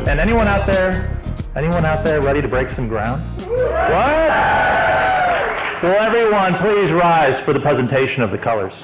And anyone out there ready to break some ground? What? Will everyone please rise for the presentation of the colors?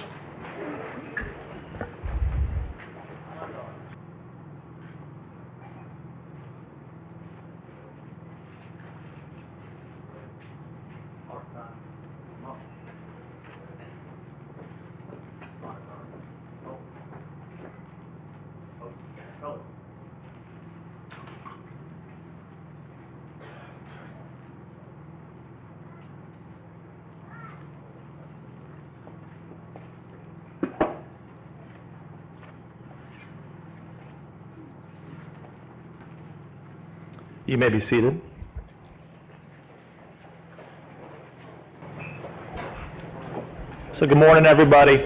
You may be seated. So good morning, everybody.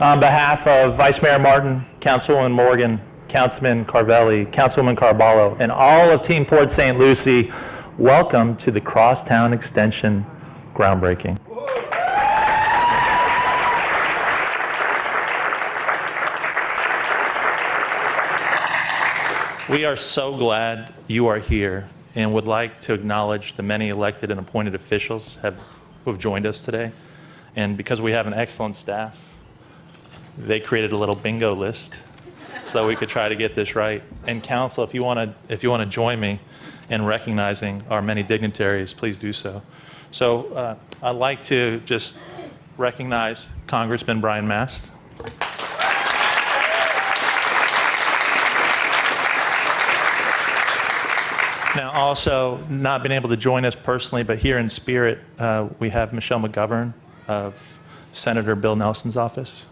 On behalf of Vice Mayor Martin, Councilwoman Morgan, Councilman Carvelli, Councilwoman Carballo, and all of Team Port St. Lucie, welcome to the Crosstown Extension groundbreaking. We are so glad you are here and would like to acknowledge the many elected and appointed officials who have joined us today. And because we have an excellent staff, they created a little bingo list so that we could try to get this right. And council, if you want to join me in recognizing our many dignitaries, please do so. So I'd like to just recognize Congressman Brian Mast. Now, also, not been able to join us personally, but here in spirit, we have Michelle McGovern of Senator Bill Nelson's office.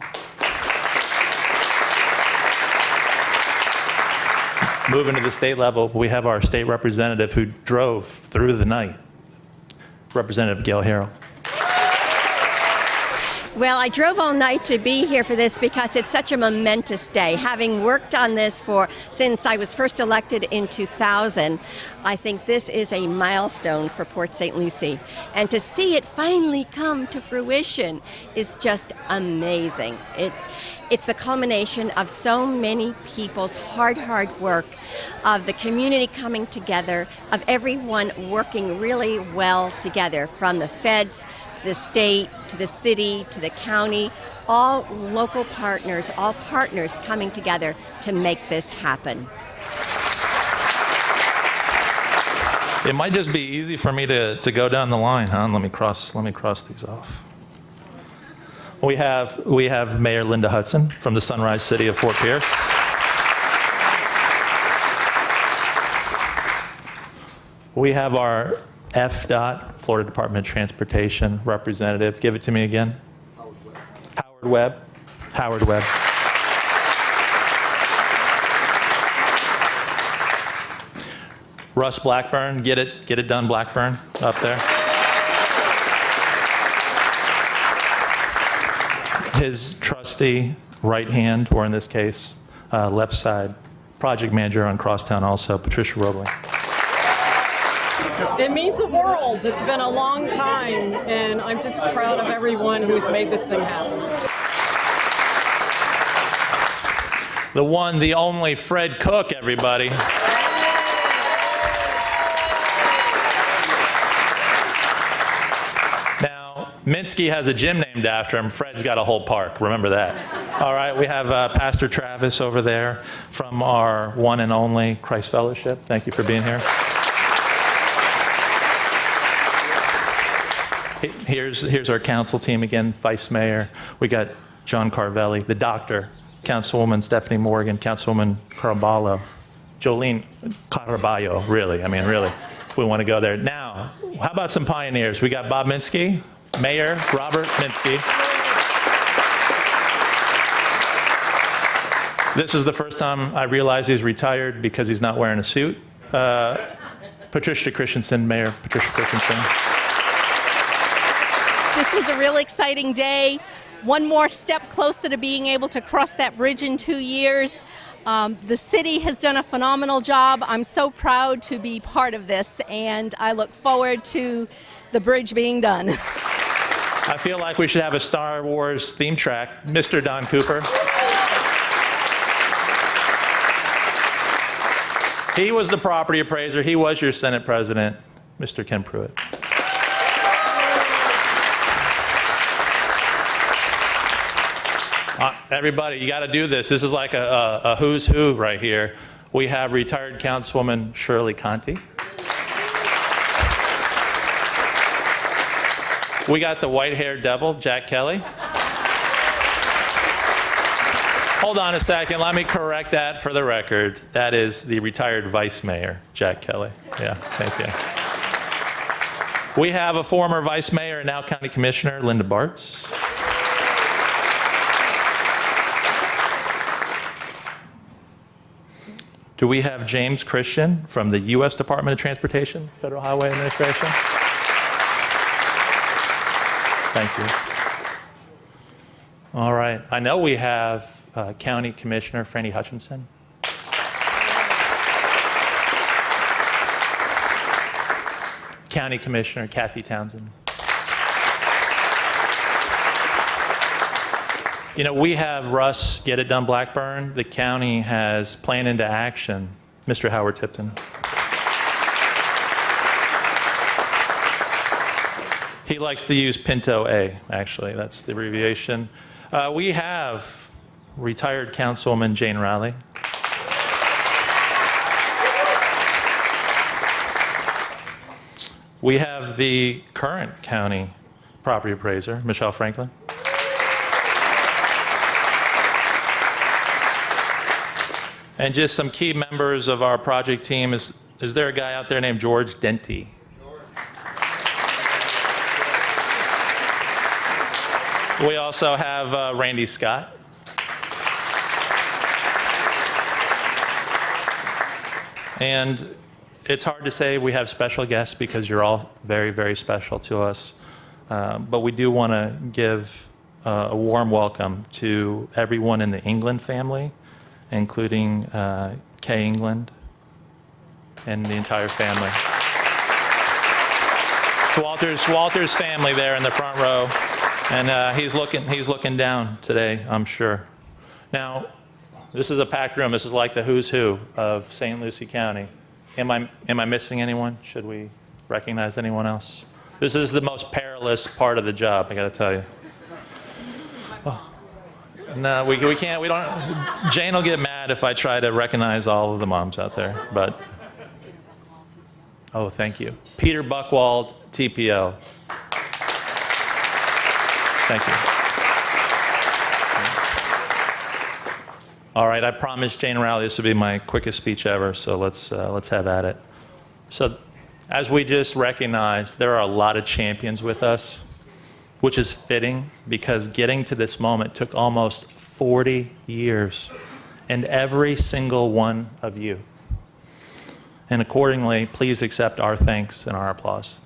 Moving to the state level, we have our state representative who drove through the night, Representative Gayle Harrell. Well, I drove all night to be here for this because it's such a momentous day. Having worked on this since I was first elected in 2000, I think this is a milestone for Port St. Lucie. And to see it finally come to fruition is just amazing. It's the culmination of so many people's hard work, of the community coming together, of everyone working really well together, from the feds to the state, to the city, to the county, all local partners, all partners coming together to make this happen. It might just be easy for me to go down the line, huh? Let me cross these off. We have Mayor Linda Hudson from the Sunrise City of Fort Pierce. We have our FDOT, Florida Department of Transportation representative. Give it to me again. Howard Webb. Russ Blackburn, get it done, Blackburn, up there. His trusty right hand, or in this case, left side, project manager on Crosstown also, Patricia Roebling. It means the world. It's been a long time, and I'm just proud of everyone who's made this thing happen. The one, the only Fred Cook, everybody. Minsky has a gym named after him. Fred's got a whole park. Remember that. All right, we have Pastor Travis over there from our one and only Christ Fellowship. Thank you for being here. Here's our council team again, Vice Mayor. We got John Carvelli, the doctor, Councilwoman Stephanie Morgan, Councilwoman Carballo, Jolene Caraballo, really, if we want to go there. Now, how about some pioneers? We got Bob Minsky, Mayor Robert Minsky. This is the first time I realized he's retired because he's not wearing a suit. Patricia Christensen, Mayor Patricia Christensen. This was a really exciting day. One more step closer to being able to cross that bridge in 2 years. The city has done a phenomenal job. I'm so proud to be part of this, and I look forward to the bridge being done. I feel like we should have a Star Wars theme track. Mr. Don Cooper. He was the property appraiser. He was your Senate president, Mr. Ken Pruitt. Everybody, you got to do this. This is like a who's who right here. We have retired Councilwoman Shirley Conti. We got the white-haired devil, Jack Kelly. Hold on a second. Let me correct that for the record. That is the retired Vice Mayor, Jack Kelly. Yeah, thank you. We have a former Vice Mayor and now County Commissioner, Linda Bartz. Do we have James Christian from the U.S. Department of Transportation, Federal Highway Administration? Thank you. All right. I know we have County Commissioner Franny Hutchinson. County Commissioner Kathy Townsend. You know, we have Russ Get It Done Blackburn. The county has Plan into Action, Mr. Howard Tipton. He likes to use Pinto A, actually. That's the abbreviation. We have retired Councilwoman Jane Rowley. We have the current county property appraiser, Michelle Franklin. And just some key members of our project team. Is there a guy out there named George Denty? We also have Randy Scott. And it's hard to say we have special guests because you're all very, very special to us. But we do want to give a warm welcome to everyone in the England family, including Kay England and the entire family. Walter's family there in the front row. And he's looking down today, I'm sure. Now, this is a packed room. This is like the who's who of St. Lucie County. Am I missing anyone? Should we recognize anyone else? This is the most perilous part of the job, I got to tell you. Oh. No, we can't. We don't. Jane will get mad if I try to recognize all of the moms out there. But oh, thank you, Peter Buchwald, TPO. Thank you. All right, I promised Jane Rowley this would be my quickest speech ever, so let's have at it. So, as we just recognized, there are a lot of champions with us, which is fitting because getting to this moment took almost 40 years, and every single one of you. And accordingly, please accept our thanks and our applause.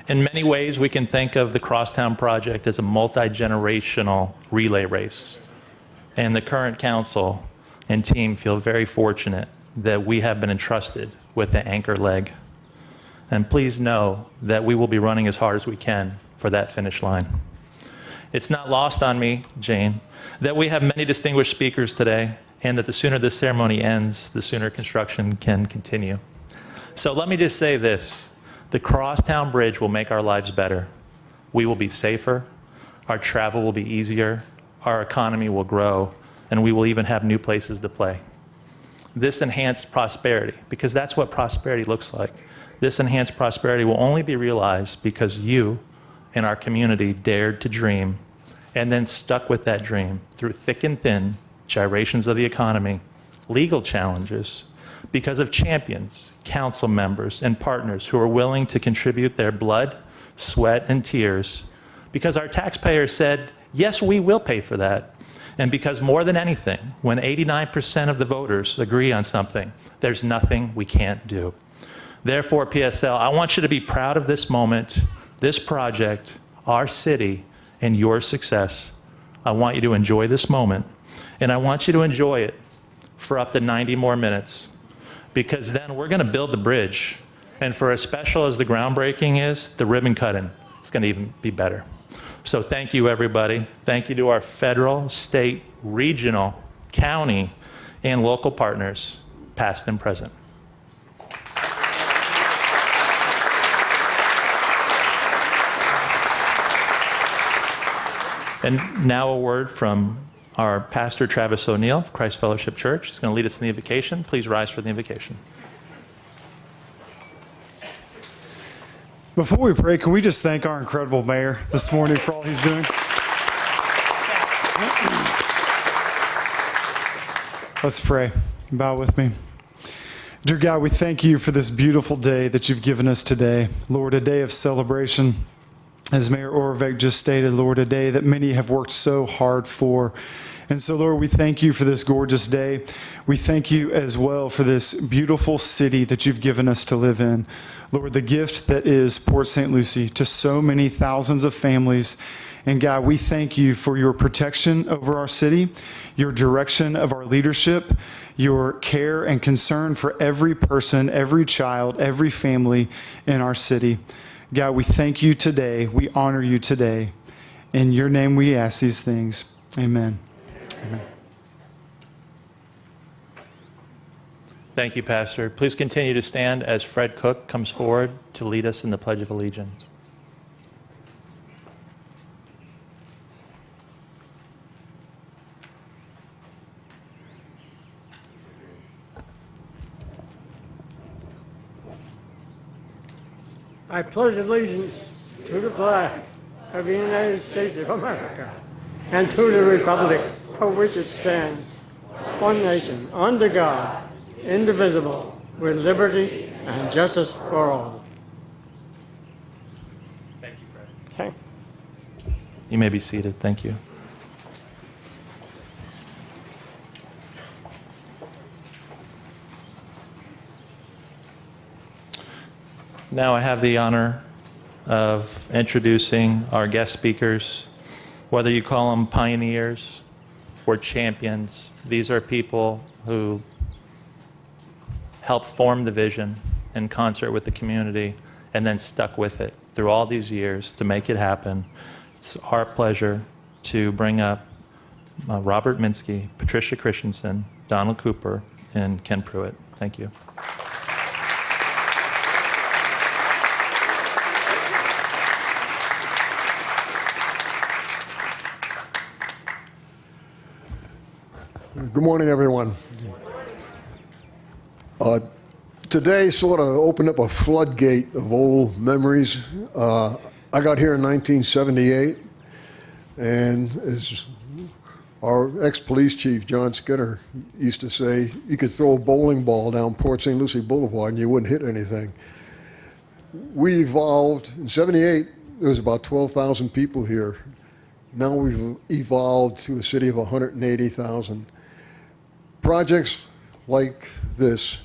In many ways, we can think of the Crosstown project as a multi-generational relay race. And the current council and team feel very fortunate that we have been entrusted with the anchor leg. And please know that we will be running as hard as we can for that finish line. It's not lost on me, Jane, that we have many distinguished speakers today, and that the sooner this ceremony ends, the sooner construction can continue. So let me just say this. The Crosstown Bridge will make our lives better. We will be safer, our travel will be easier, our economy will grow, and we will even have new places to play. This enhanced prosperity, because that's what prosperity looks like. This enhanced prosperity will only be realized because you and our community dared to dream and then stuck with that dream through thick and thin gyrations of the economy, legal challenges, because of champions, council members, and partners who are willing to contribute their blood, sweat, and tears, because our taxpayers said, yes, we will pay for that, and because more than anything, when 89% of the voters agree on something, there's nothing we can't do. Therefore, PSL, I want you to be proud of this moment, this project, our city, and your success. I want you to enjoy this moment, and I want you to enjoy it for up to 90 more minutes. because then we're going to build the bridge. And for as special as the groundbreaking is, the ribbon cutting is going to even be better. So thank you, everybody. Thank you to our federal, state, regional, county, and local partners, past and present. And now a word from our pastor, Travis O'Neill of Christ Fellowship Church. He's going to lead us in the invocation. Please rise for the invocation. Before we pray, can we just thank our incredible mayor this morning for all he's doing? Let's pray. Bow with me. Dear God, we thank you for this beautiful day that you've given us today. Lord, a day of celebration. As Mayor Oravec just stated, Lord, a day that many have worked so hard for. And so, Lord, we thank you for this gorgeous day. We thank you as well for this beautiful city that you've given us to live in. Lord, the gift that is Port St. Lucie to so many thousands of families. And God, we thank you for your protection over our city, your direction of our leadership, your care and concern for every person, every child, every family in our city. God, we thank you today. We honor you today. In your name we ask these things. Amen. Amen. Thank you, Pastor. Please continue to stand as Fred Cook comes forward to lead us in the Pledge of Allegiance. I pledge allegiance to the flag of the United States of America and to the republic for which it stands, one nation, under God, indivisible, with liberty and justice for all. Thank you, Fred. Okay. You may be seated. Thank you. Now I have the honor of introducing our guest speakers. Whether you call them pioneers or champions, these are people who helped form the vision in concert with the community and then stuck with it through all these years to make it happen. It's our pleasure to bring up Robert Minsky, Patricia Christensen, Donald Cooper, and Ken Pruitt. Thank you. Good morning, everyone. Today sort of opened up a floodgate of old memories. I got here in 1978, and as our ex-police chief, John Skinner, used to say, you could throw a bowling ball down Port St. Lucie Boulevard and you wouldn't hit anything. We evolved. In 78, there was about 12,000 people here. Now we've evolved to a city of 180,000. Projects like this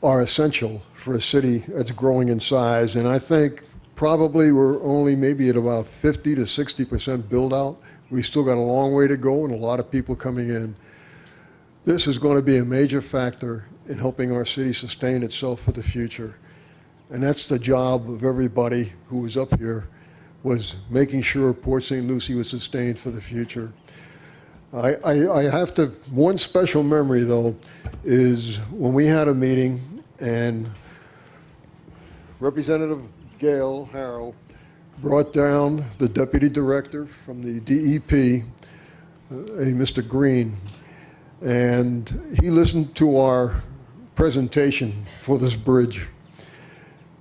are essential for a city that's growing in size, and I think probably we're only maybe at about 50 to 60% build out. We still got a long way to go and a lot of people coming in. This is going to be a major factor in helping our city sustain itself for the future, and that's the job of everybody who was up here, was making sure Port St. Lucie was sustained for the future. I have to, one special memory though, is when we had a meeting and Representative Gayle, Harrell, brought down the deputy director from the DEP, a Mr. Green, and he listened to our presentation for this bridge.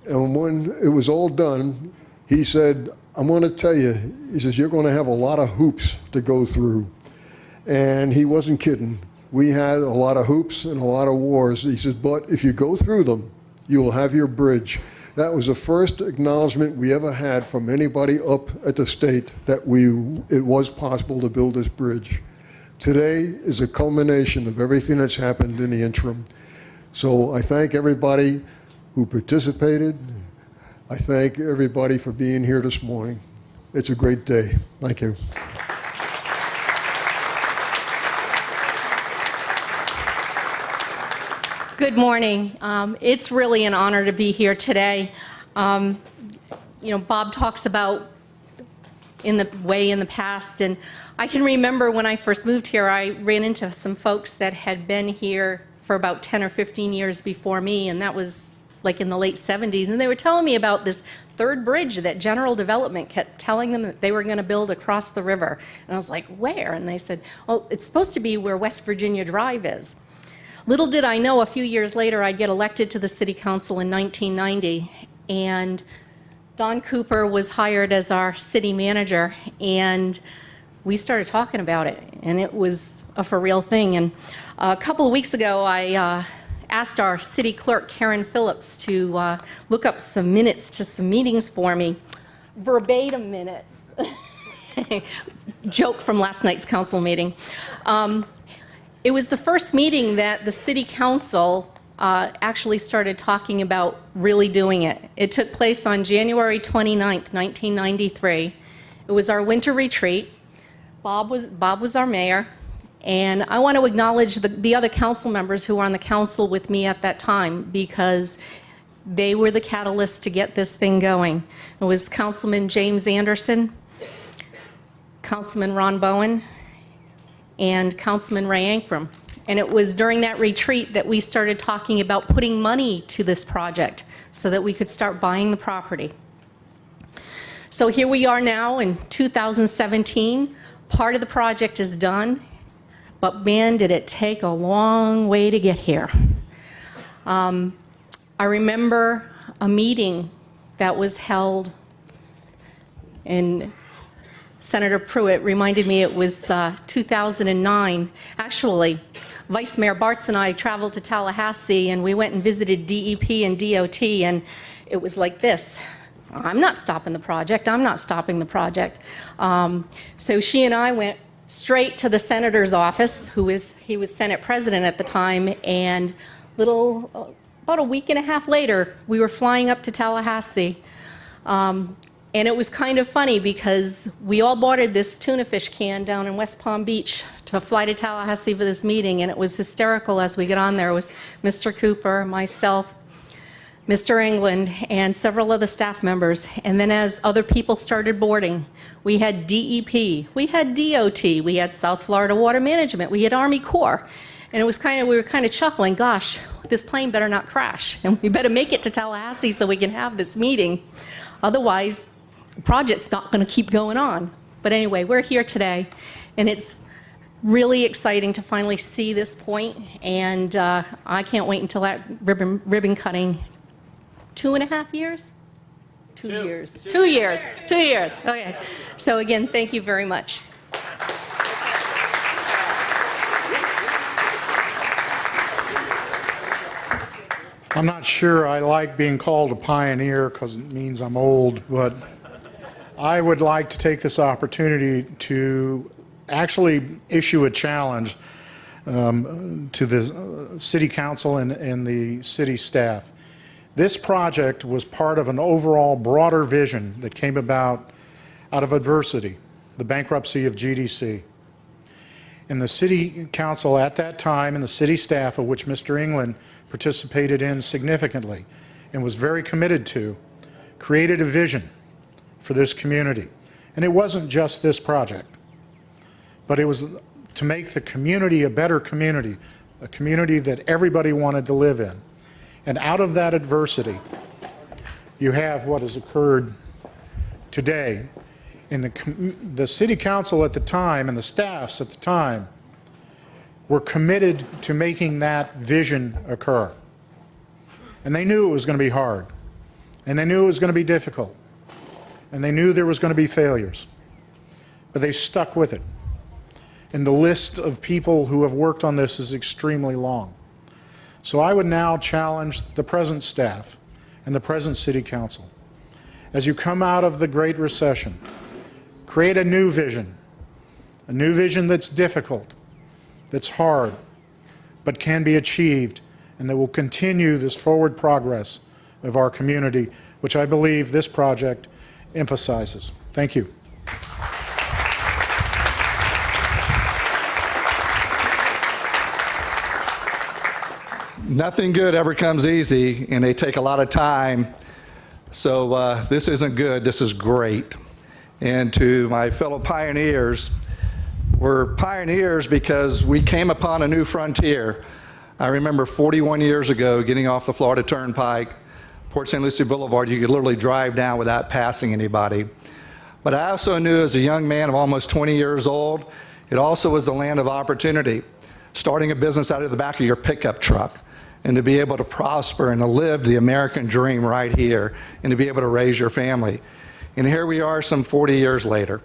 And when it was all done, he said, I'm going to tell you, he says, you're going to have a lot of hoops to go through. And he wasn't kidding. We had a lot of hoops and a lot of wars. He says, but if you go through them, you will have your bridge. That was the first acknowledgement we ever had from anybody up at the state that it was possible to build this bridge. Today is a culmination of everything that's happened in the interim. So I thank everybody who participated. I thank everybody for being here this morning. It's a great day. Thank you. Good morning. It's really an honor to be here today. Bob talks about in the past, and I can remember when I first moved here, I ran into some folks that had been here for about 10 or 15 years before me, and that was like in the late 70s, and they were telling me about this third bridge that General Development kept telling them that they were going to build across the river. And I was like, where? And they said, well, it's supposed to be where West Virginia Drive is. Little did I know, a few years later, I'd get elected to the City Council in 1990, and Don Cooper was hired as our city manager, and we started talking about it, and it was a for real thing. And a couple of weeks ago, I asked our city clerk, Karen Phillips, to look up some minutes to some meetings for me, verbatim minutes. Joke from last night's council meeting. It was the first meeting that the city council actually started talking about really doing it. It took place on January 29th, 1993. It was our winter retreat. Bob was our mayor. And I want to acknowledge the other council members who were on the council with me at that time, because they were the catalyst to get this thing going. It was Councilman James Anderson, Councilman Ron Bowen, and Councilman Ray Ankrum. And it was during that retreat that we started talking about putting money to this project so that we could start buying the property. So here we are now in 2017. Part of the project is done. But man, did it take a long way to get here. I remember a meeting that was held, and Senator Pruitt reminded me it was 2009. Actually, Vice Mayor Bartz and I traveled to Tallahassee, and we went and visited DEP and DOT, and it was like this. I'm not stopping the project. I'm not stopping the project. So she and I went straight to the senator's office, he was Senate president at the time, and about a week and a half later, we were flying up to Tallahassee. And it was kind of funny because we all boarded this tuna fish can down in West Palm Beach to fly to Tallahassee for this meeting, and it was hysterical as we got on there. It was Mr. Cooper, myself, Mr. England, and several other staff members. And then as other people started boarding, we had DEP, we had DOT, we had South Florida Water Management, we had Army Corps. And it was we were kind of chuckling, gosh, this plane better not crash, and we better make it to Tallahassee so we can have this meeting. Otherwise, the project's not going to keep going on. But anyway, we're here today, and it's really exciting to finally see this point, and I can't wait until that ribbon cutting. 2.5 years? 2 years. 2 years. 2 years. Okay. So again, thank you very much. I'm not sure I like being called a pioneer because it means I'm old, but I would like to take this opportunity to actually issue a challenge to the City Council and the city staff. This project was part of an overall broader vision that came about out of adversity, the bankruptcy of GDC. And the City Council at that time, and the city staff, of which Mr. England participated in significantly and was very committed to, created a vision for this community. And it wasn't just this project, but it was to make the community a better community, a community that everybody wanted to live in. And out of that adversity, you have what has occurred today. And the City Council at the time and the staffs at the time were committed to making that vision occur. And they knew it was going to be hard. And they knew it was going to be difficult. And they knew there was going to be failures. But they stuck with it. And the list of people who have worked on this is extremely long. So I would now challenge the present staff and the present City Council. As you come out of the Great Recession, create a new vision that's difficult, that's hard, but can be achieved, and that will continue this forward progress of our community, which I believe this project emphasizes. Thank you. nothing good ever comes easy, and they take a lot of time. So this isn't good, this is great. And to my fellow pioneers, we're pioneers because we came upon a new frontier. I remember 41 years ago getting off the Florida Turnpike, Port St. Lucie Boulevard, you could literally drive down without passing anybody. But I also knew as a young man of almost 20 years old, it also was the land of opportunity. Starting a business out of the back of your pickup truck, and to be able to prosper and to live the American dream right here, and to be able to raise your family. And here we are some 40 years later.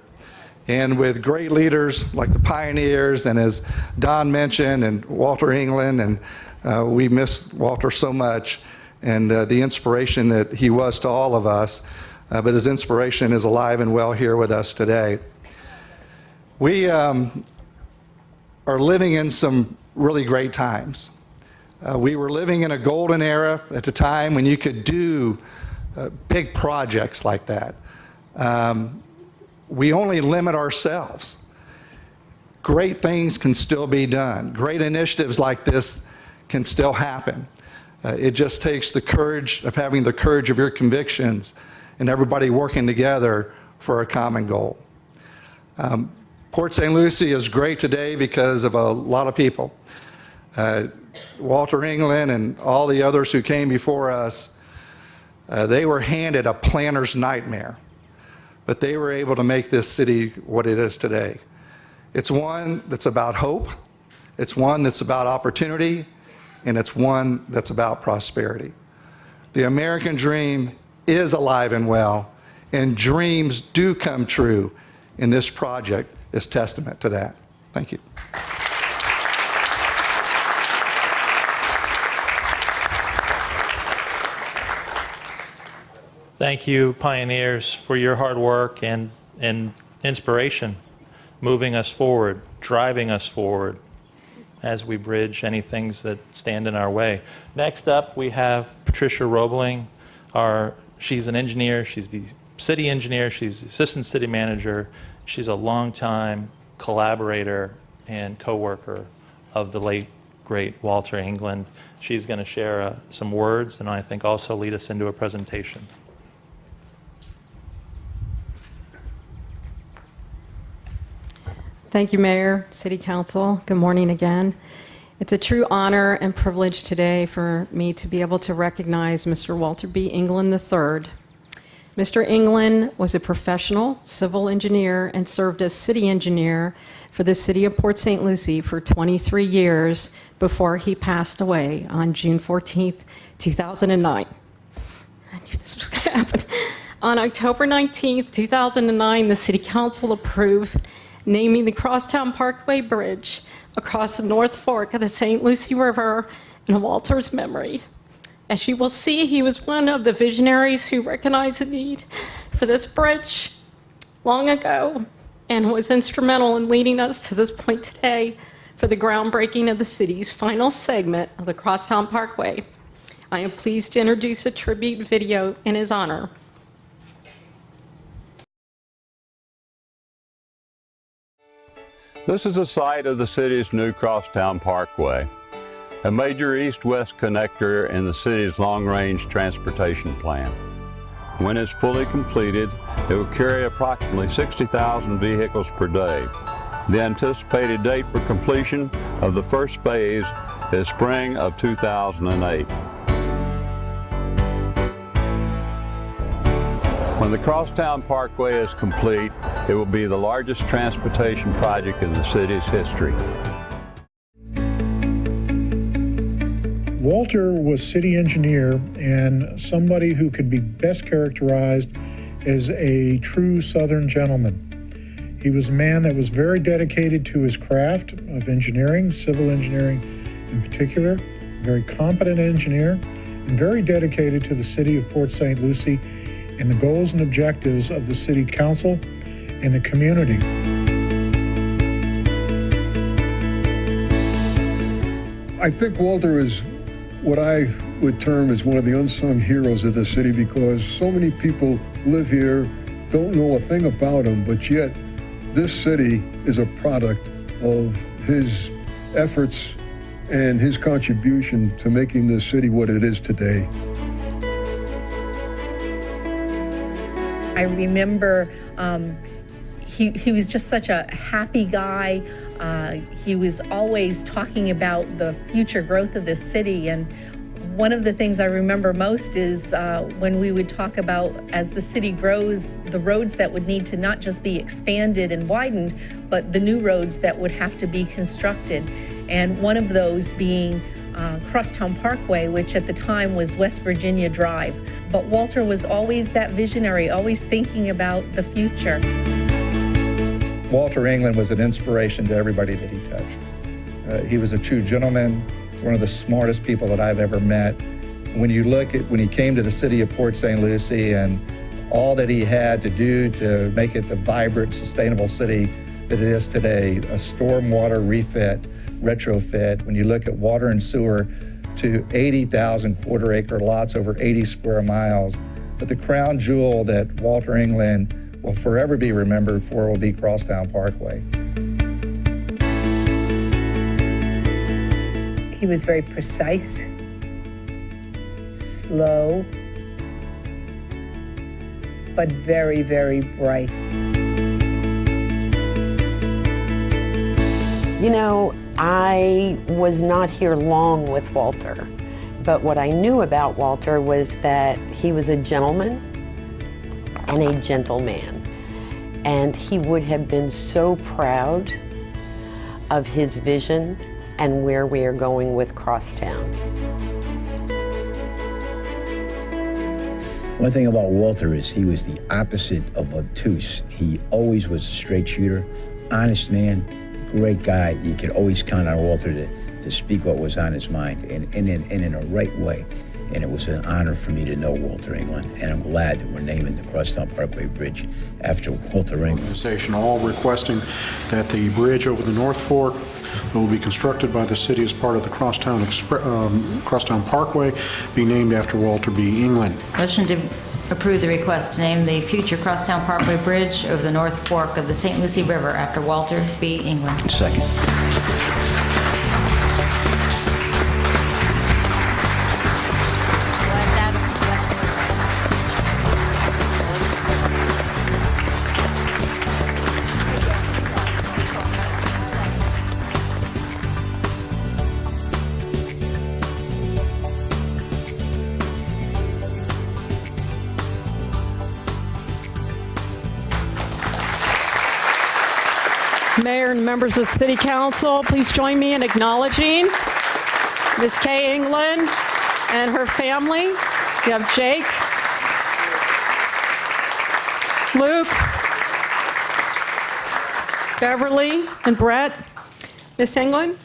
And with great leaders like the pioneers, and as Don mentioned, and Walter England, and we miss Walter so much, and the inspiration that he was to all of us, but his inspiration is alive and well here with us today. We are living in some really great times. We were living in a golden era at the time when you could do big projects like that. We only limit ourselves. Great things can still be done. Great initiatives like this can still happen. It just takes the courage of having the courage of your convictions and everybody working together for a common goal. Port St. Lucie is great today because of a lot of people. Walter England and all the others who came before us, they were handed a planner's nightmare. But they were able to make this city what it is today. It's one that's about hope, it's one that's about opportunity, and it's one that's about prosperity. The American dream is alive and well, and dreams do come true, and this project is testament to that. Thank you. Thank you, pioneers, for your hard work and inspiration, moving us forward, driving us forward as we bridge any things that stand in our way. Next up, we have Patricia Roebling. She's an engineer. She's the city engineer. She's the assistant city manager. She's a longtime collaborator and co-worker of the late, great Walter England. She's going to share some words and I think also lead us into a presentation. Thank you, Mayor, City Council. Good morning again. It's a true honor and privilege today for me to be able to recognize Mr. Walter B. England III. Mr. England was a professional civil engineer and served as city engineer for the city of Port St. Lucie for 23 years before he passed away on June 14th, 2009. I knew this was going to happen. On October 19th, 2009, the City Council approved naming the Crosstown Parkway Bridge across the North Fork of the St. Lucie River in Walter's memory. As you will see, he was one of the visionaries who recognized the need for this bridge long ago and was instrumental in leading us to this point today for the groundbreaking of the city's final segment of the Crosstown Parkway. I am pleased to introduce a tribute video in his honor. This is the site of the city's new Crosstown Parkway, a major east-west connector in the city's long-range transportation plan. When it's fully completed, it will carry approximately 60,000 vehicles per day. The anticipated date for completion of the first phase is spring of 2008. When the Crosstown Parkway is complete, it will be the largest transportation project in the city's history. Walter was city engineer and somebody who could be best characterized as a true Southern gentleman. He was a man that was very dedicated to his craft of engineering, civil engineering in particular, a very competent engineer, and very dedicated to the city of Port St. Lucie and the goals and objectives of the City Council and the community. I think Walter is what I would term as one of the unsung heroes of the city because so many people live here, don't know a thing about him, but yet this city is a product of his efforts and his contribution to making this city what it is today. I remember he was just such a happy guy. He was always talking about the future growth of this city, and one of the things I remember most is when we would talk about, as the city grows, the roads that would need to not just be expanded and widened, but the new roads that would have to be constructed. And one of those being Crosstown Parkway, which at the time was West Virginia Drive. But Walter was always that visionary, always thinking about the future. Walter England was an inspiration to everybody that he touched. He was a true gentleman, one of the smartest people that I've ever met. When you look at when he came to the city of Port St. Lucie and all that he had to do to make it the vibrant, sustainable city that it is today, a stormwater refit, retrofit, when you look at water and sewer to 80,000 quarter-acre lots over 80 square miles. But the crown jewel that Walter England will forever be remembered for will be Crosstown Parkway. He was very precise, slow, but very, very bright. You know, I was not here long with Walter, but what I knew about Walter was that he was a gentleman and a gentleman, and he would have been so proud of his vision and where we are going with Crosstown. One thing about Walter is he was the opposite of obtuse. He always was a straight shooter, honest man, great guy. You could always count on Walter to speak what was on his mind and in a right way. And it was an honor for me to know Walter England, and I'm glad that we're naming the Crosstown Parkway Bridge after Walter England. Organization all requesting that the bridge over the North Fork that will be constructed by the city as part of the Crosstown Parkway be named after Walter B. England. Motion to approve the request to name the future Crosstown Parkway Bridge over the North Fork of the St. Lucie River after Walter B. England. Second. Mayor and members of the City Council, please join me in acknowledging Ms. Kay England and her family. We have Jake, Luke, Beverly, and Brett. Ms. England.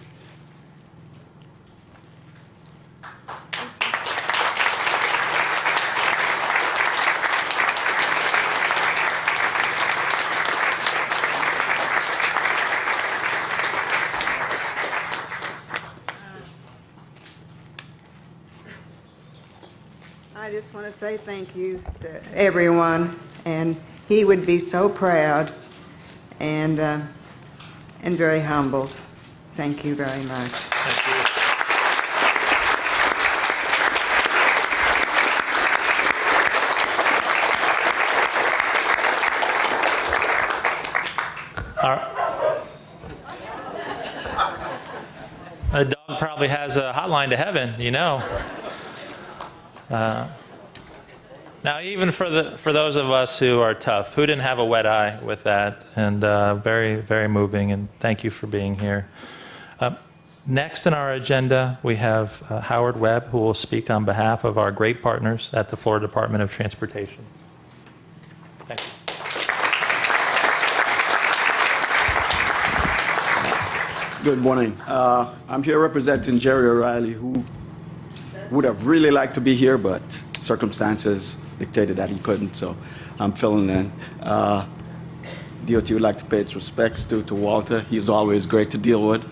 I just want to say thank you to everyone, and he would be so proud and very humbled. Thank you very much. Thank you. A dog probably has a hotline to heaven, you know. Now, even for those of us who are tough, who didn't have a wet eye with that? And very, very moving, and thank you for being here. Next on our agenda, we have Howard Webb, who will speak on behalf of our great partners at the Florida Department of Transportation. Thank you. Good morning. I'm here representing Jerry O'Reilly, who would have really liked to be here, but circumstances dictated that he couldn't, so I'm filling in. DOT would like to pay its respects to Walter. He's always great to deal with.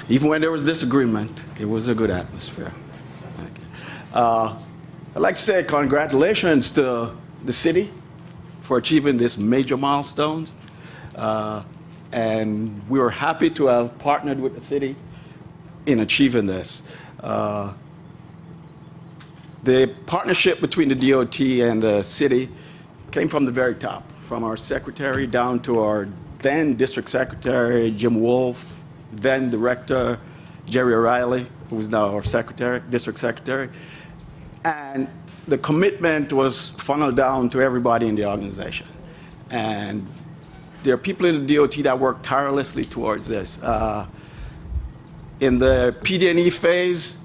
Even when there was disagreement, it was a good atmosphere. I'd like to say congratulations to the city for achieving this major milestone. And we were happy to have partnered with the city in achieving this. The partnership between the DOT and the city came from the very top, from our secretary down to our then district secretary, Jim Wolf, then director, Jerry O'Reilly, who is now our secretary, district secretary. And the commitment was funneled down to everybody in the organization. And there are people in the DOT that work tirelessly towards this. In the PD&E phase,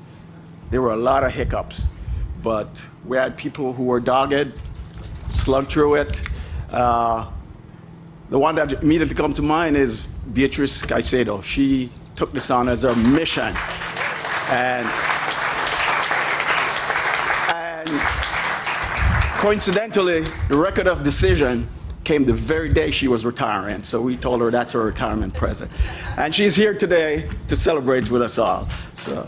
there were a lot of hiccups, but we had people who were dogged, slugged through it. The one that immediately comes to mind is Beatrice Caicedo. She took this on as her mission. And coincidentally, the record of decision came the very day she was retiring. So we told her that's her retirement present. And she's here today to celebrate with us all. So,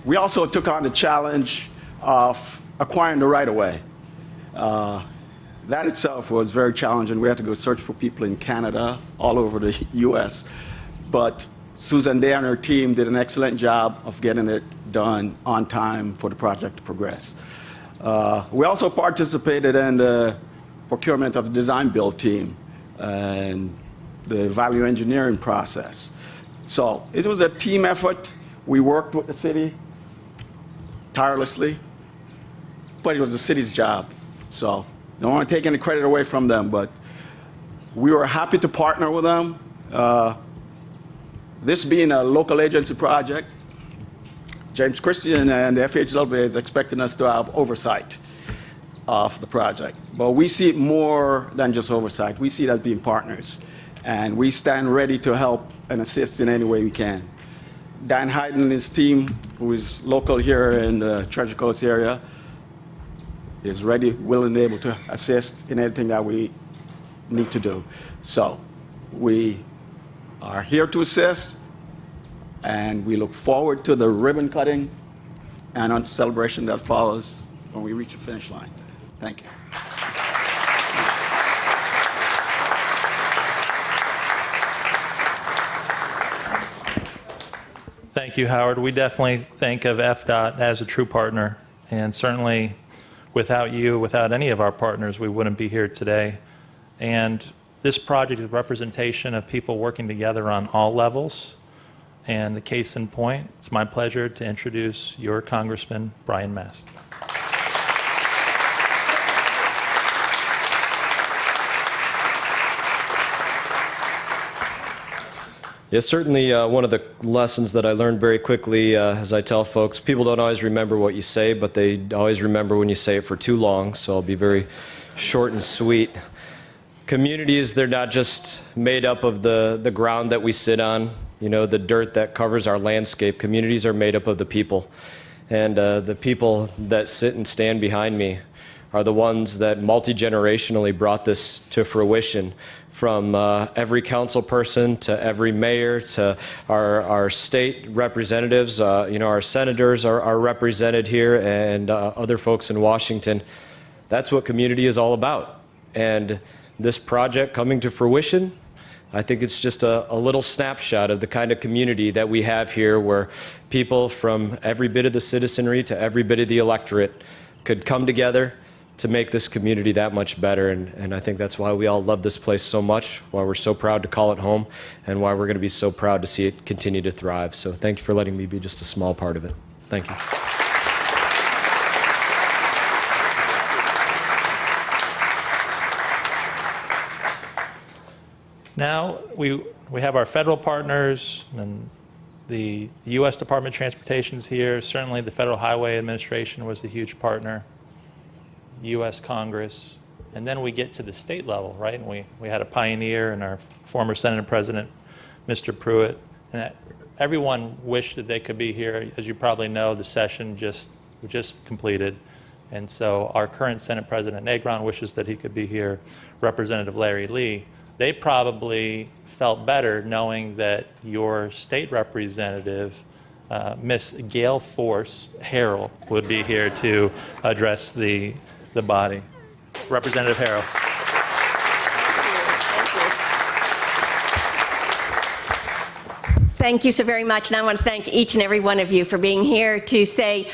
we also took on the challenge of acquiring the right-of-way. That itself was very challenging. We had to go search for people in Canada, all over the US. But Susan Day and her team did an excellent job of getting it done on time for the project to progress. We also participated in the procurement of the design-build team and the value engineering process. So it was a team effort. We worked with the city tirelessly, but it was the city's job. So don't want to take any credit away from them, but we were happy to partner with them. This being a local agency project, James Christian and the FHW is expecting us to have oversight of the project. But we see it more than just oversight. We see it as being partners. And we stand ready to help and assist in any way we can. Dan Hayden and his team, who is local here in the Treasure Coast area, is ready, willing, and able to assist in anything that we need to do. So we are here to assist, and we look forward to the ribbon cutting and on celebration that follows when we reach the finish line. Thank you. Thank you, Howard. We definitely think of FDOT as a true partner, and certainly without you, without any of our partners, we wouldn't be here today. And this project is a representation of people working together on all levels. And the case in point, it's my pleasure to introduce your Congressman, Brian Mast. Yes, certainly one of the lessons that I learned very quickly, as I tell folks, people don't always remember what you say, but they always remember when you say it for too long, so I'll be very short and sweet. Communities, they're not just made up of the ground that we sit on, you know, the dirt that covers our landscape. Communities are made up of the people. And the people that sit and stand behind me are the ones that multi-generationally brought this to fruition. From every council person to every mayor to our state representatives, you know, our senators are represented here, and other folks in Washington. That's what community is all about. And this project coming to fruition, I think it's just a little snapshot of the kind of community that we have here, where people from every bit of the citizenry to every bit of the electorate could come together to make this community that much better. And I think that's why we all love this place so much, why we're so proud to call it home, and why we're going to be so proud to see it continue to thrive. So thank you for letting me be just a small part of it. Thank you. Now we have our federal partners, and the U.S. Department of Transportation is here. Certainly the Federal Highway Administration was a huge partner. U.S. Congress, and then we get to the state level, right? And we had a pioneer in our former Senate President, Mr. Pruitt, and everyone wished that they could be here. As you probably know, the session just completed, and so our current Senate President Negron wishes that he could be here. Representative Larry Lee, they probably felt better knowing that your state representative, Miss Gayle Force Harrell, would be here to address the body. Representative Harrell. thank you so very much. And I want to thank each and every one of you for being here to say,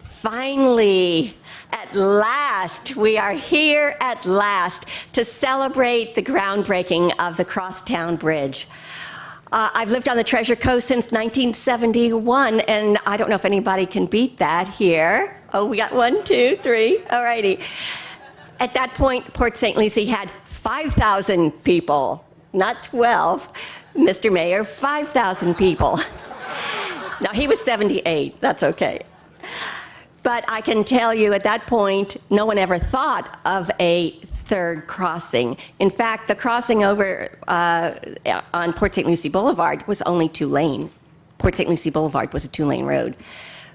finally, at last, we are here at last to celebrate the groundbreaking of the Crosstown Bridge. I've lived on the Treasure Coast since 1971, and I don't know if anybody can beat that here. Oh, we got 1, 2, 3. All righty. At that point, Port St. Lucie had 5,000 people, not 12. Mr. Mayor, 5,000 people. Now, he was 78. That's okay. But I can tell you at that point, no one ever thought of a third crossing. In fact, the crossing over on Port St. Lucie Boulevard was only 2-lane. Port St. Lucie Boulevard was a 2-lane road.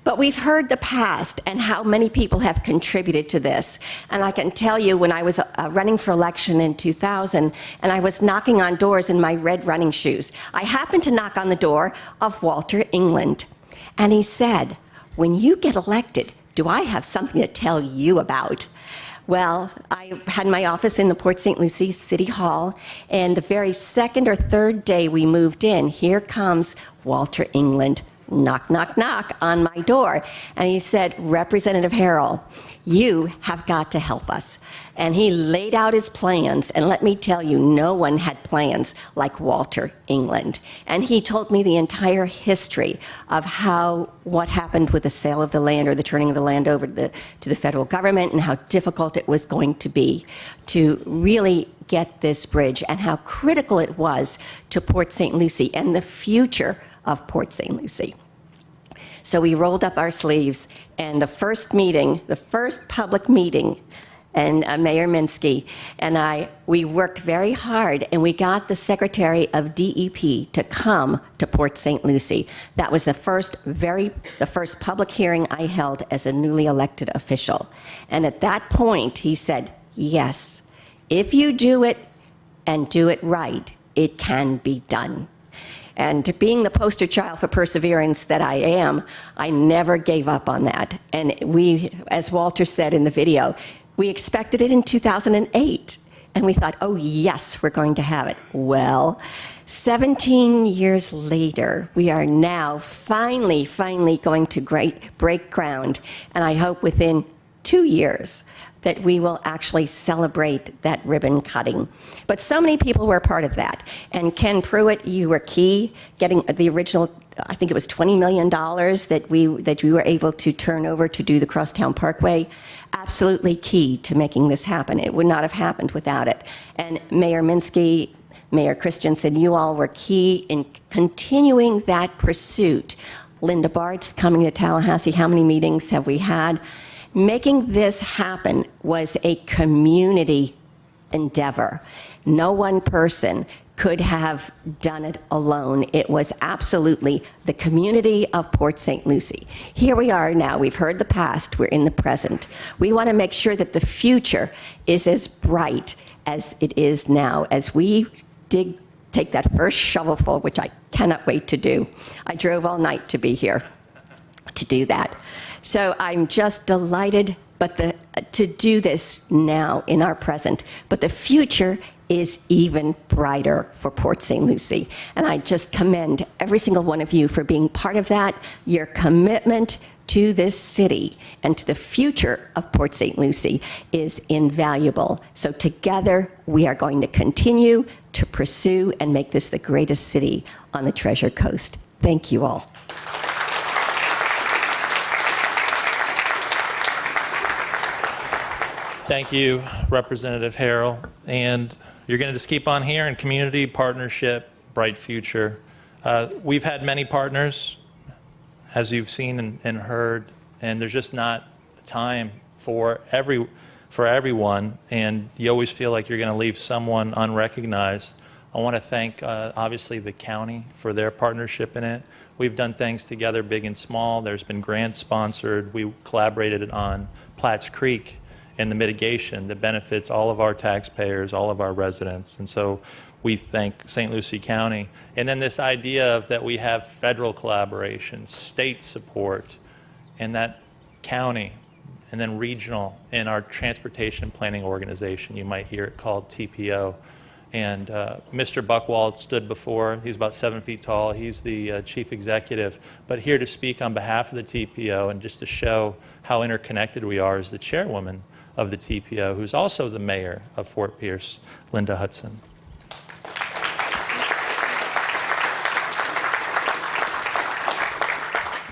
But we've heard the past and how many people have contributed to this. And I can tell you, when I was running for election in 2000, and I was knocking on doors in my red running shoes, I happened to knock on the door of Walter England. And he said, "When you get elected, do I have something to tell you about?" Well, I had my office in the Port St. Lucie City Hall, and the very second or third day we moved in, here comes Walter England, knock, knock, knock on my door. And he said, "Representative Harrell, you have got to help us." And he laid out his plans, and let me tell you, no one had plans like Walter England. And he told me the entire history of what happened with the sale of the land, or the turning of the land over to the federal government, and how difficult it was going to be to really get this bridge, and how critical it was to Port St. Lucie and the future of Port St. Lucie. So we rolled up our sleeves, and the first public meeting, and Mayor Minsky and we worked very hard, and we got the Secretary of DEP to come to Port St. Lucie. That was the first public hearing I held as a newly elected official. And at that point, he said, "Yes, if you do it and do it right, it can be done." And being the poster child for perseverance that I am, I never gave up on that. And we, as Walter said in the video, we expected it in 2008. And we thought, oh yes, we're going to have it. Well, 17 years later, we are now finally going to break ground. And I hope within 2 years that we will actually celebrate that ribbon cutting. But so many people were a part of that. And Ken Pruitt, you were key, getting the original, I think it was $20 million that we were able to turn over to do the Crosstown Parkway. Absolutely key to making this happen. It would not have happened without it. And Mayor Minsky, Mayor Christensen, you all were key in continuing that pursuit. Linda Bart's coming to Tallahassee. How many meetings have we had? Making this happen was a community endeavor. No one person could have done it alone. It was absolutely the community of Port St. Lucie. Here we are now. We've heard the past. We're in the present. We want to make sure that the future is as bright as it is now as we take that first shovelful, which I cannot wait to do. I drove all night to be here to do that. So I'm just delighted to do this now in our present. But the future is even brighter for Port St. Lucie. And I just commend every single one of you for being part of that. Your commitment to this city and to the future of Port St. Lucie is invaluable. So together, we are going to continue to pursue and make this the greatest city on the Treasure Coast. Thank you all. Thank you, Representative Harrell. And you're going to just keep on hearing community, partnership, bright future. We've had many partners, as you've seen and heard, and there's just not time for everyone, and you always feel like you're going to leave someone unrecognized. I want to thank, obviously, the county for their partnership in it. We've done things together, big and small. There's been grants sponsored. We collaborated on Platts Creek and the mitigation that benefits all of our taxpayers, all of our residents. And so we thank St. Lucie County. And then this idea of that we have federal collaboration, state support, and that county, and then regional in our transportation planning organization. You might hear it called TPO. And Mr. Buchwald stood before. He's about 7 feet tall. He's the chief executive. But here to speak on behalf of the TPO and just to show how interconnected we are is the chairwoman of the TPO, who's also the mayor of Fort Pierce, Linda Hudson.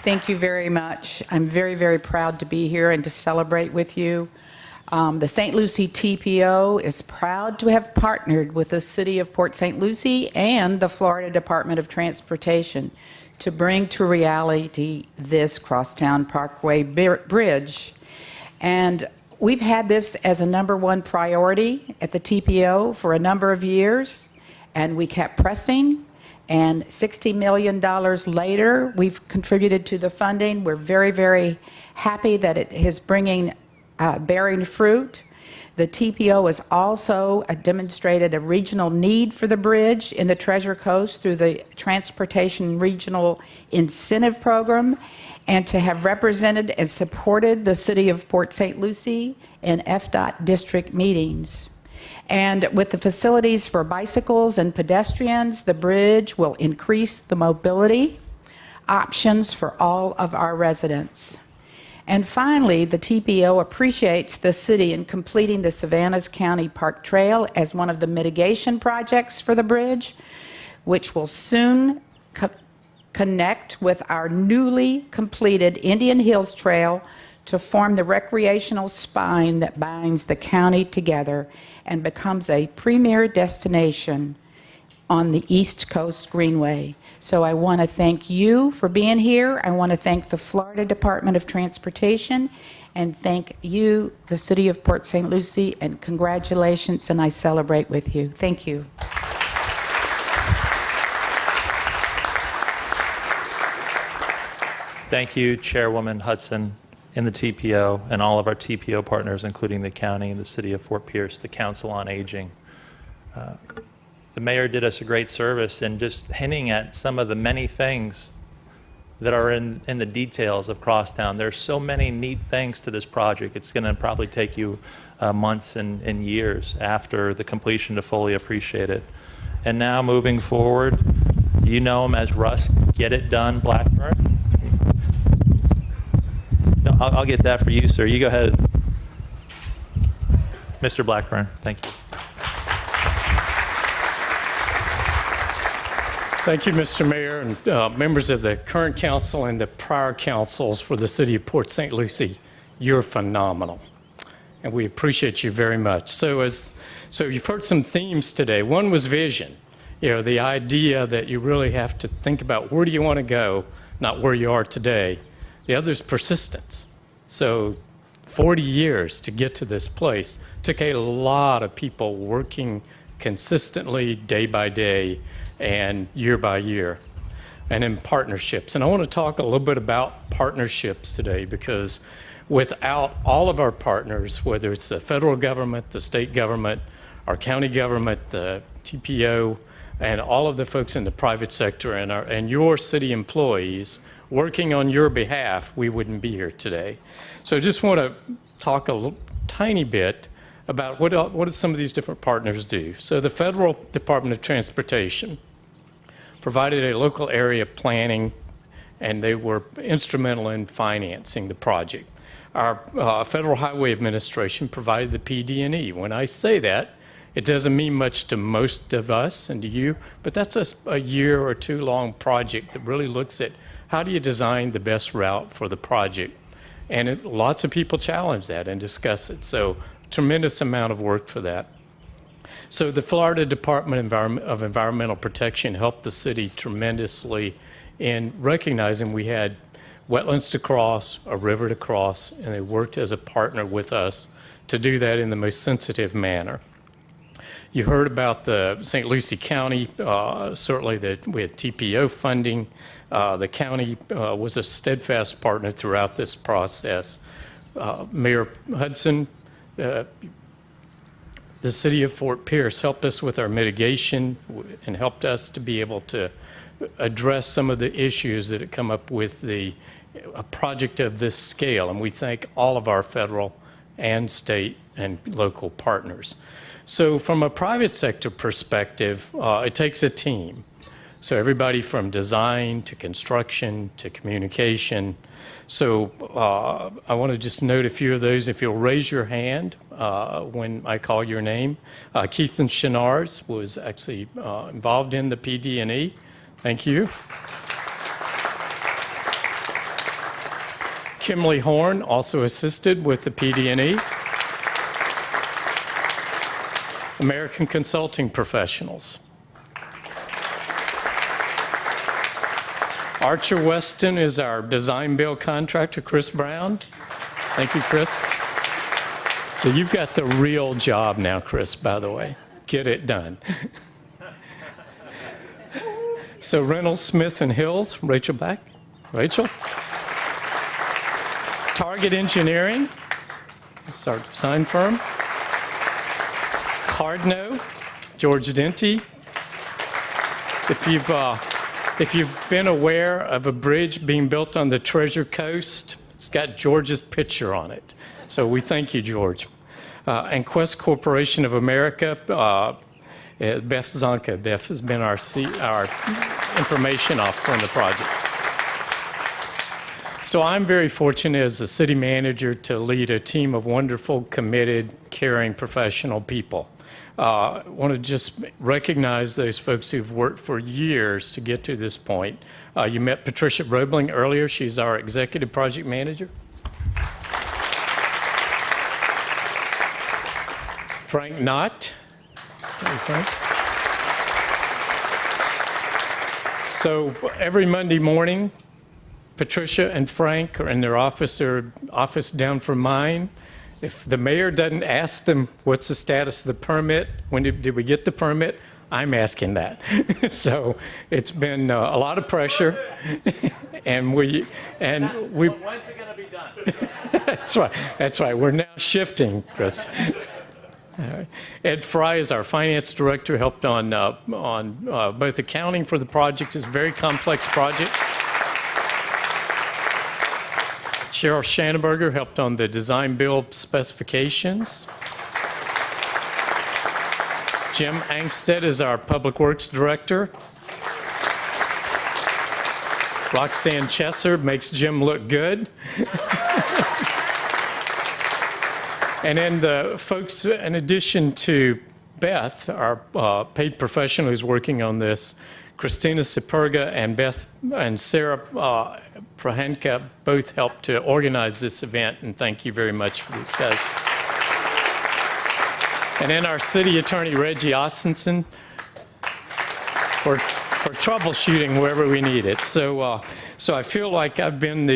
Thank you very much. I'm very, very proud to be here and to celebrate with you. The St. Lucie TPO is proud to have partnered with the City of Port St. Lucie and the Florida Department of Transportation to bring to reality this Crosstown Parkway Bridge. And we've had this as a #1 priority at the TPO for a number of years, and we kept pressing. And $60 million later, we've contributed to the funding. We're very, very happy that it is bearing fruit. The TPO has also demonstrated a regional need for the bridge in the Treasure Coast through the Transportation Regional Incentive Program, and to have represented and supported the City of Port St. Lucie in FDOT district meetings. And with the facilities for bicycles and pedestrians, the bridge will increase the mobility options for all of our residents. And finally, the TPO appreciates the city in completing the Savannah's County Park Trail as one of the mitigation projects for the bridge, which will soon connect with our newly completed Indian Hills Trail to form the recreational spine that binds the county together and becomes a premier destination on the East Coast Greenway. So I want to thank you for being here. I want to thank the Florida Department of Transportation and thank you, the City of Port St. Lucie, and congratulations, and I celebrate with you. Thank you. Thank you, Chairwoman Hudson, and the TPO, and all of our TPO partners, including the county and the City of Fort Pierce, the Council on Aging. The mayor did us a great service in just hinting at some of the many things that are in the details of Crosstown. There's so many neat things to this project. It's going to probably take you months and years after the completion to fully appreciate it. And now moving forward, you know him as Russ, Get It Done Blackburn. No, I'll get that for you, sir. You go ahead. Mr. Blackburn, thank you. Thank you, Mr. Mayor, and members of the current council and the prior councils for the City of Port St. Lucie. You're phenomenal, and we appreciate you very much. So you've heard some themes today. One was vision, the idea that you really have to think about where do you want to go, not where you are today. The other is persistence. So 40 years to get to this place took a lot of people working consistently day by day and year by year, and in partnerships. And I want to talk a little bit about partnerships today, because without all of our partners, whether it's the federal government, the state government, our county government, the TPO, and all of the folks in the private sector and your city employees working on your behalf, we wouldn't be here today. So I just want to talk a tiny bit about what do some of these different partners do. So the Federal Department of Transportation provided a local area planning, and they were instrumental in financing the project. Our Federal Highway Administration provided the PD&E. When I say that, it doesn't mean much to most of us and to you, but that's a year or two long project that really looks at how do you design the best route for the project. And lots of people challenge that and discuss it. So tremendous amount of work for that. So the Florida Department of Environmental Protection helped the city tremendously in recognizing we had wetlands to cross, a river to cross, and they worked as a partner with us to do that in the most sensitive manner. You heard about the St. Lucie County, certainly that we had TPO funding. The county was a steadfast partner throughout this process. Mayor Hudson, the City of Fort Pierce helped us with our mitigation and helped us to be able to address some of the issues that had come up with a project of this scale. And we thank all of our federal and state and local partners. So from a private sector perspective, it takes a team. So everybody from design to construction to communication. So I want to just note a few of those. If you'll raise your hand when I call your name. Keith and Chenars was actually involved in the PD&E. Thank you. Kimberly Horn also assisted with the PD&E. American Consulting Professionals. Archer Weston is our design build contractor, Chris Brown. Thank you, Chris. So you've got the real job now, Chris, by the way. Get it done. So Reynolds, Smith, and Hills, Rachel back. Rachel. Target Engineering, it's our design firm. Cardno, George Denty. If you've been aware of a bridge being built on the Treasure Coast, it's got George's picture on it. So we thank you, George. And Quest Corporation of America, Beth Zonka. Beth has been our information officer on the project. So I'm very fortunate as the city manager to lead a team of wonderful, committed, caring, professional people. I want to just recognize those folks who've worked for years to get to this point. You met Patricia Roebling earlier. She's our executive project manager. Frank Knott. Hey, Frank. So every Monday morning, Patricia and Frank are in their office down from mine. If the mayor doesn't ask them what's the status of the permit, when did we get the permit, I'm asking that. So it's been a lot of pressure, and when's it going to be done? That's right. We're now shifting, Chris. Ed Fry is our finance director, helped on both accounting for the project. It's a very complex project. Cheryl Schanenberger helped on the design build specifications. Jim Angstead is our public works director. Roxanne Chesser makes Jim look good. And then the folks, in addition to Beth, our paid professional who's working on this, Christina Siperga and Sarah Prahenka both helped to organize this event, and thank you very much for these guys. And then our city attorney, Reggie Ostenson, for troubleshooting wherever we need it. So I feel like I've been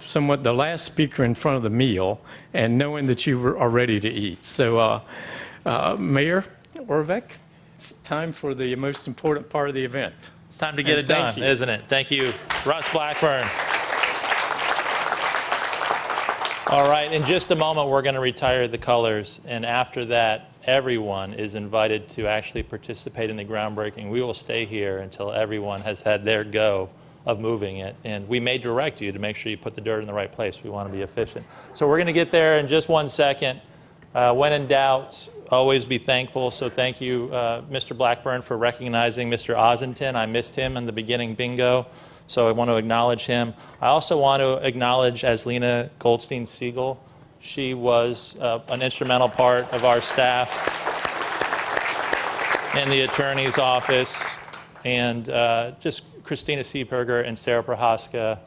somewhat the last speaker in front of the meal, and knowing that you are ready to eat. So Mayor Oravec, it's time for the most important part of the event. It's time to get it done, isn't it? Thank you, Russ Blackburn. All right, in just a moment, we're going to retire the colors, and after that, everyone is invited to actually participate in the groundbreaking. We will stay here until everyone has had their go of moving it, and we may direct you to make sure you put the dirt in the right place. We want to be efficient. So we're going to get there in just 1 second. When in doubt, always be thankful. So thank you, Mr. Blackburn, for recognizing Mr. Ozenton. I missed him in the beginning bingo, so I want to acknowledge him. I also want to acknowledge Aslina Goldstein-Siegel. She was an instrumental part of our staff in the attorney's office, and just Christina Seeberger and Sarah Prohaska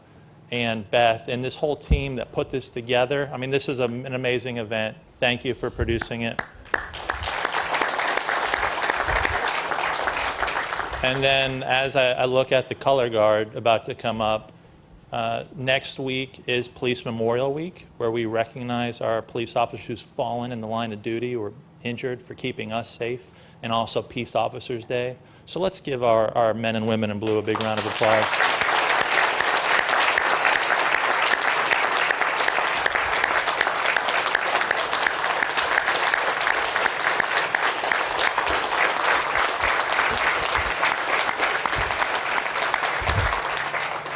and Beth and this whole team that put this together. I mean, this is an amazing event. Thank you for producing it. And then as I look at the color guard about to come up, next week is Police Memorial Week, where we recognize our police officers who's fallen in the line of duty or injured for keeping us safe, and also Peace Officers Day. So let's give our men and women in blue a big round of applause.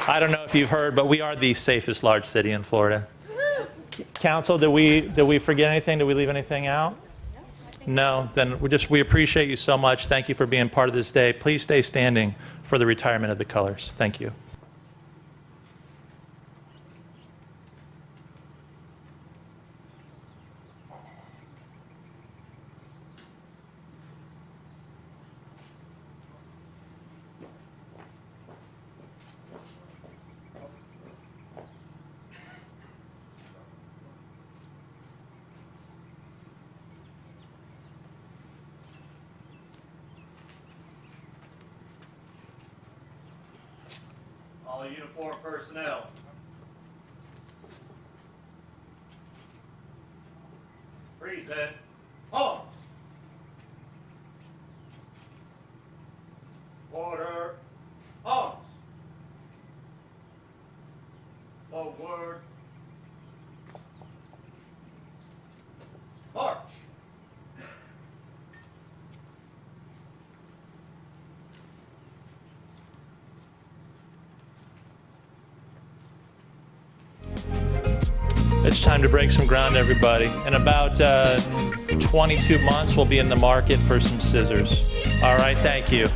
I don't know if you've heard, but we are the safest large city in Florida. Council, did we forget anything? Did we leave anything out? No, then we appreciate you so much. Thank you for being part of this day. Please stay standing for the retirement of the colors. Thank you. All uniform personnel. Present. Arms. Order. Arms. Forward. March. It's time to break some ground, everybody. In about 22 months, we'll be in the market for some scissors. All right, thank you.